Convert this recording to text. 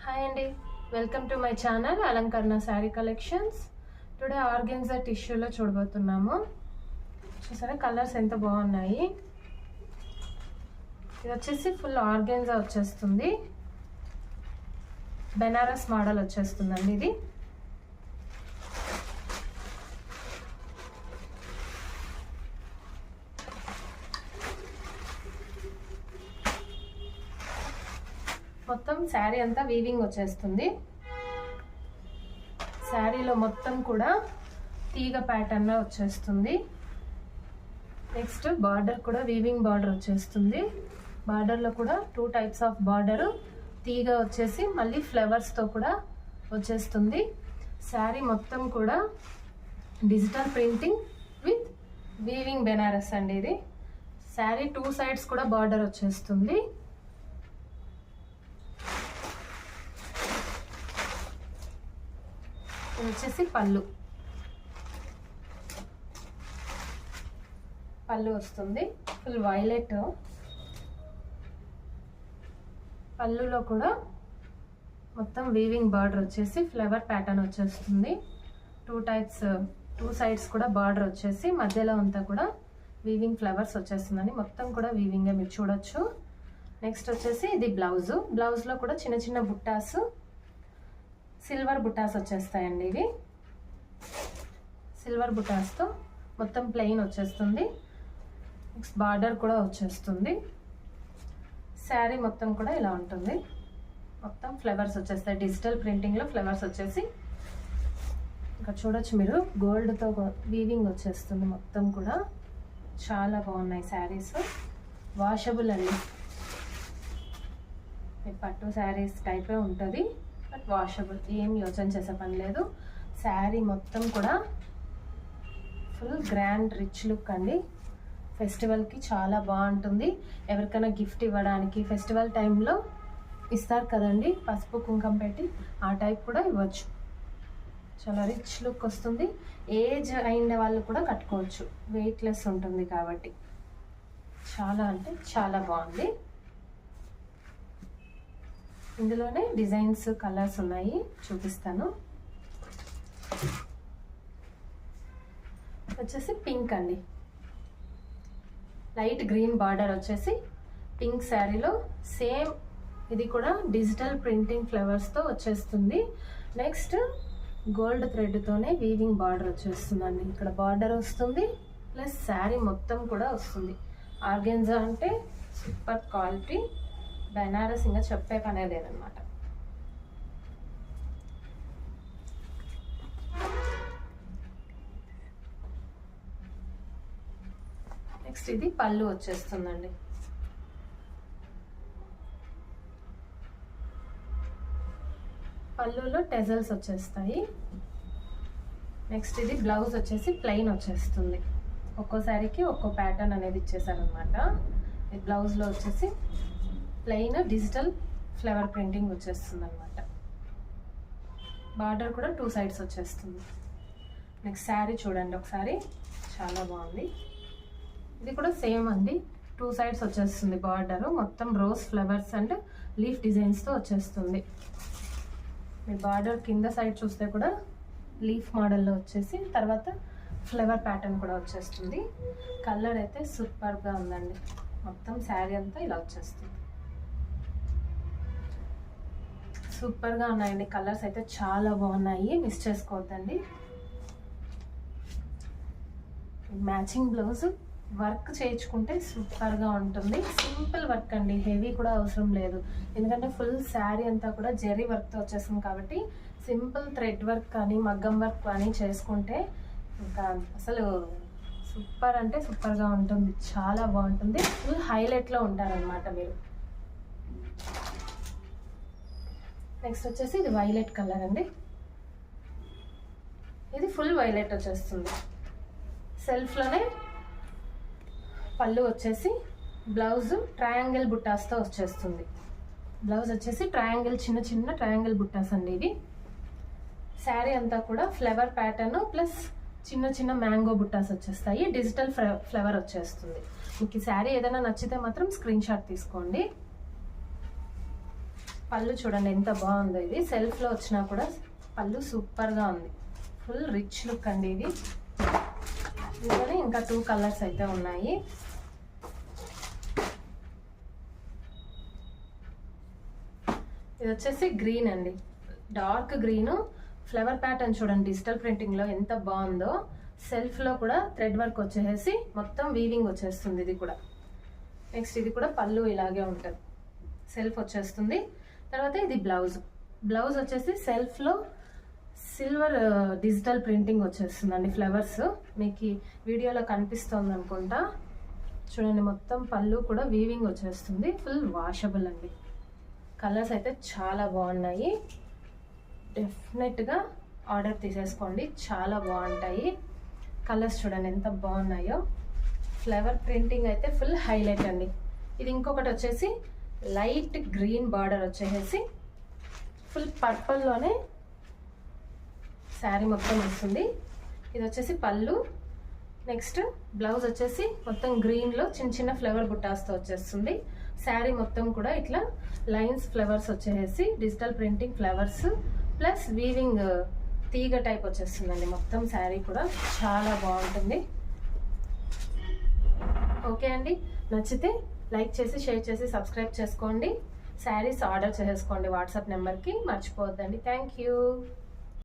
Hi అండి, welcome to my channel అలంకరణ sari collections. Today organza టిష్యూలో చూడబోతున్నాము. చూసారా కలర్స్ ఎంత బాగున్నాయి. ఇది వచ్చేసి ఫుల్ ఆర్గెన్జా వచ్చేస్తుంది, బెనారస్ మోడల్ వచ్చేస్తుందండి. ఇది మొత్తం శారీ అంతా వీవింగ్ వచ్చేస్తుంది. శారీలో మొత్తం కూడా తీగ ప్యాటర్న్ లో వచ్చేస్తుంది. నెక్స్ట్ బార్డర్ కూడా వీవింగ్ బార్డర్ వచ్చేస్తుంది. బార్డర్లో కూడా 2 టైప్స్ ఆఫ్ బార్డర్, తీగ వచ్చేసి మళ్ళీ ఫ్లవర్స్తో కూడా వచ్చేస్తుంది. శారీ మొత్తం కూడా digital printing with weaving Banaras అండి. ఇది శారీ 2 సైడ్స్ కూడా బార్డర్ వచ్చేస్తుంది. ఇది వచ్చేసి పళ్ళు వస్తుంది, ఫుల్ వైలెట్. పళ్ళులో కూడా మొత్తం వీవింగ్ బార్డర్ వచ్చేసి ఫ్లవర్ ప్యాటర్న్ వచ్చేస్తుంది. 2 సైడ్స్ కూడా బార్డర్ వచ్చేసి మధ్యలో అంతా కూడా వీవింగ్ ఫ్లవర్స్ వచ్చేస్తుందని మొత్తం కూడా వీవింగ్ మీరు చూడొచ్చు. నెక్స్ట్ వచ్చేసి ఇది బ్లౌజ్లో కూడా చిన్న చిన్న బుట్టాస్, సిల్వర్ బుట్టాస్ వచ్చేస్తాయండి. ఇవి సిల్వర్ బుట్టాస్తో మొత్తం ప్లెయిన్ వచ్చేస్తుంది. నెక్స్ట్ బార్డర్ కూడా వచ్చేస్తుంది. శారీ మొత్తం కూడా ఇలా ఉంటుంది. మొత్తం ఫ్లవర్స్ వచ్చేస్తాయి, డిజిటల్ ప్రింటింగ్లో ఫ్లవర్స్ వచ్చేసి ఇంకా చూడొచ్చు మీరు. గోల్డ్తో వీవింగ్ వచ్చేస్తుంది మొత్తం కూడా. చాలా బాగున్నాయి శారీస్. వాషబుల్ అండి, పట్టు శారీస్ టైపే ఉంటుంది, బట్ వాషబుల్. ఏం యోచన చేసే పని లేదు. శారీ మొత్తం కూడా ఫుల్ గ్రాండ్ రిచ్ లుక్ అండి. ఫెస్టివల్కి చాలా బాగుంటుంది. ఎవరికైనా గిఫ్ట్ ఇవ్వడానికి ఫెస్టివల్ టైంలో ఇస్తారు కదండి, పసుపు కుంకం పెట్టి, ఆ టైప్ కూడా ఇవ్వచ్చు. చాలా రిచ్ లుక్ వస్తుంది. ఏజ్ అయిన వాళ్ళు కూడా కట్టుకోవచ్చు, వెయిట్లెస్ ఉంటుంది కాబట్టి చాలా అంటే చాలా బాగుంది. ఇందులోనే డిజైన్స్, కలర్స్ ఉన్నాయి, చూపిస్తాను. వచ్చేసి పింక్ అండి, లైట్ గ్రీన్ బార్డర్ వచ్చేసి పింక్ శారీలో సేమ్. ఇది కూడా డిజిటల్ ప్రింటింగ్ ఫ్లవర్స్తో వచ్చేస్తుంది. నెక్స్ట్ గోల్డ్ థ్రెడ్తోనే వీవింగ్ బార్డర్ వచ్చేస్తుందండి. ఇక్కడ బార్డర్ వస్తుంది, ప్లస్ శారీ మొత్తం కూడా వస్తుంది. ఆర్గెన్జా అంటే సూపర్ క్వాలిటీ, బెనారస్ ఇంకా చెప్పే పనే లేదనమాట. నెక్స్ట్ ఇది పళ్ళు వచ్చేస్తుందండి. పళ్ళులో టెజల్స్ వచ్చేస్తాయి. నెక్స్ట్ ఇది బ్లౌజ్ వచ్చేసి ప్లెయిన్ వచ్చేస్తుంది. ఒక్కో శారీకి ఒక్కో ప్యాటర్న్ అనేది ఇచ్చేసారనమాట. ఈ బ్లౌజ్లో వచ్చేసి ప్లెయిన్ డిజిటల్ ఫ్లవర్ ప్రింటింగ్ వచ్చేస్తుంది అనమాట. బార్డర్ కూడా 2 సైడ్స్ వచ్చేస్తుంది. నెక్స్ట్ శారీ చూడండి ఒకసారి, చాలా బాగుంది. ఇది కూడా సేమ్ అండి, 2 సైడ్స్ వచ్చేస్తుంది బార్డర్. మొత్తం రోజ్ ఫ్లవర్స్ అండ్ లీఫ్ డిజైన్స్తో వచ్చేస్తుంది. మీ బార్డర్ కింద సైడ్ చూస్తే కూడా లీఫ్ మోడల్లో వచ్చేసి తర్వాత ఫ్లవర్ ప్యాటర్న్ కూడా వచ్చేస్తుంది. కలర్ అయితే సూపర్గా ఉందండి. మొత్తం శారీ అంతా ఇలా వచ్చేస్తుంది. సూపర్గా ఉన్నాయండి, కలర్స్ అయితే చాలా బాగున్నాయి, మిస్ చేసుకోవద్దండి. మ్యాచింగ్ బ్లౌజ్ వర్క్ చేయించుకుంటే సూపర్గా ఉంటుంది. సింపుల్ వర్క్ అండి, హెవీ కూడా అవసరం లేదు. ఎందుకంటే ఫుల్ శారీ అంతా కూడా జెరీ వర్క్తో వచ్చేస్తుంది కాబట్టి సింపుల్ థ్రెడ్ వర్క్ కానీ మగ్గం వర్క్ కానీ చేసుకుంటే ఇంకా అసలు సూపర్ అంటే సూపర్గా ఉంటుంది, చాలా బాగుంటుంది. ఫుల్ హైలైట్లో ఉంటారనమాట మీరు. నెక్స్ట్ వచ్చేసి ఇది వైలెట్ కలర్ అండి. ఇది ఫుల్ వైలెట్ వచ్చేస్తుంది. సెల్ఫ్లోనే పళ్ళు వచ్చేసి బ్లౌజ్ ట్రయాంగిల్ బుట్టాస్తో వచ్చేస్తుంది. బ్లౌజ్ వచ్చేసి ట్రయాంగిల్, చిన్న చిన్న ట్రయాంగిల్ బుట్టాస్ అండి ఇవి. శారీ అంతా కూడా ఫ్లవర్ ప్యాటర్న్ ప్లస్ చిన్న చిన్న మ్యాంగో బుట్టాస్ వచ్చేస్తాయి. డిజిటల్ ఫ్లవర్ వచ్చేస్తుంది. మీకు ఈ శారీ ఏదైనా నచ్చితే మాత్రం స్క్రీన్ షాట్ తీసుకోండి. పళ్ళు చూడండి ఎంత బాగుందో, ఇది సెల్ఫ్లో వచ్చినా కూడా పళ్ళు సూపర్గా ఉంది. ఫుల్ రిచ్ లుక్ అండి ఇది. ఇందులోనే ఇంకా 2 కలర్స్ అయితే ఉన్నాయి. ఇది వచ్చేసి గ్రీన్ అండి, డార్క్ గ్రీన్. ఫ్లవర్ ప్యాటర్న్ చూడండి డిజిటల్ ప్రింటింగ్లో ఎంత బాగుందో. సెల్ఫ్లో కూడా థ్రెడ్ వర్క్ వచ్చేసి మొత్తం వీవింగ్ వచ్చేస్తుంది ఇది కూడా. నెక్స్ట్ ఇది కూడా పళ్ళు ఇలాగే ఉంటుంది, సెల్ఫ్ వచ్చేస్తుంది. తర్వాత ఇది బ్లౌజ్. బ్లౌజ్ వచ్చేసి సెల్ఫ్లో సిల్వర్ డిజిటల్ ప్రింటింగ్ వచ్చేస్తుందండి. ఫ్లవర్స్ మీకు వీడియోలో కనిపిస్తుంది అనుకుంటా. చూడండి మొత్తం పళ్ళు కూడా వీవింగ్ వచ్చేస్తుంది. ఫుల్ వాషబుల్ అండి. కలర్స్ అయితే చాలా బాగున్నాయి. డెఫినెట్గా ఆర్డర్ తీసేసుకోండి, చాలా బాగుంటాయి. కలర్స్ చూడండి ఎంత బాగున్నాయో. ఫ్లవర్ ప్రింటింగ్ అయితే ఫుల్ హైలైట్ అండి. ఇది ఇంకొకటి వచ్చేసి లైట్ గ్రీన్ బార్డర్ వచ్చేసి ఫుల్ పర్పుల్లోనే శారీ మొత్తం వస్తుంది. ఇది వచ్చేసి పళ్ళు. నెక్స్ట్ బ్లౌజ్ వచ్చేసి మొత్తం గ్రీన్లో చిన్న చిన్న ఫ్లవర్ బుట్టాస్తో వచ్చేస్తుంది. శారీ మొత్తం కూడా ఇట్లా లైన్స్ ఫ్లవర్స్ వచ్చేసి digital printing flowers plus weaving తీగ టైప్ వచ్చేస్తుందండి. మొత్తం శారీ కూడా చాలా బాగుంటుంది. ఓకే అండి, నచ్చితే లైక్ చేసి షేర్ చేసి సబ్స్క్రైబ్ చేసుకోండి. శారీస్ ఆర్డర్ చేసుకోండి వాట్సాప్ నెంబర్కి, మర్చిపోవద్దండి. Thank you.